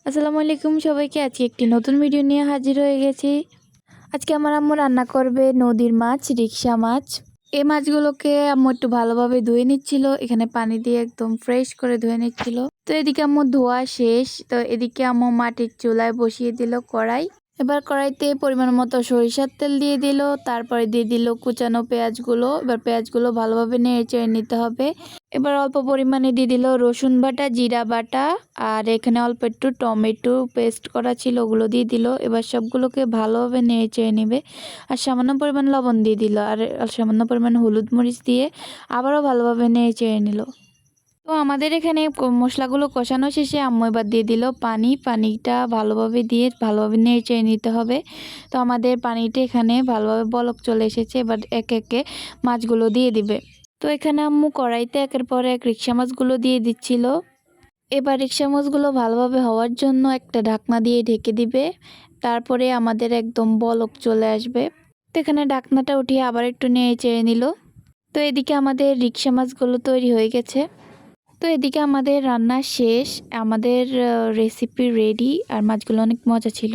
আসসালামু আলাইকুম সবাইকে। আজকে একটি নতুন ভিডিও নিয়ে হাজির হয়ে গেছি। আজকে আমার আম্মু রান্না করবে নদীর মাছ, রিকশা মাছ। এই মাছগুলোকে আম্মু একটু ভালোভাবে ধুয়ে নিচ্ছিল, এখানে পানি দিয়ে একদম ফ্রেশ করে ধুয়ে নিচ্ছিল। তো এদিকে আম্মু ধোয়া শেষ, তো এদিকে আম্মু মাটির চুলায় বসিয়ে দিল কড়াই। এবার কড়াইতে পরিমাণ মতো সরিষার তেল দিয়ে দিল, তারপরে দিয়ে দিল কুচানো পেঁয়াজগুলো। এবার পেঁয়াজগুলো ভালোভাবে নেড়ে চেড়ে নিতে হবে। এবার অল্প পরিমাণে দিয়ে দিল রসুন বাটা, জিরা বাটা, আর এখানে অল্প একটু টমেটো পেস্ট করা ছিল, ওগুলো দিয়ে দিল। এবার সবগুলোকে ভালোভাবে নেড়ে চেড়ে নেবে। আর সামান্য পরিমাণ লবণ দিয়ে দিল, আর সামান্য পরিমাণ হলুদ মরিচ দিয়ে আবারও ভালোভাবে নেড়ে চেড়ে নিল। তো আমাদের এখানে মশলাগুলো কষানো শেষে আম্মু এবার দিয়ে দিল পানিটা ভালোভাবে দিয়ে ভালোভাবে নেড়ে চেড়ে নিতে হবে। তো আমাদের পানিটা এখানে ভালোভাবে বলক চলে এসেছে। এবার একে একে মাছগুলো দিয়ে দিবে। তো এখানে আম্মু কড়াইতে একের পর এক রিকশা মাছগুলো দিয়ে দিচ্ছিল। এবার রিকশা মাছগুলো ভালোভাবে হওয়ার জন্য একটা ঢাকনা দিয়ে ঢেকে দিবে। তারপরে আমাদের একদম বলক চলে আসবে। তো এখানে ঢাকনাটা উঠিয়ে আবার একটু নেড়ে চেড়ে নিল। তো এদিকে আমাদের রিকশা মাছগুলো তৈরি হয়ে গেছে। তো এদিকে আমাদের রান্না শেষ, আমাদের রেসিপি রেডি। আর মাছগুলো অনেক মজা ছিল।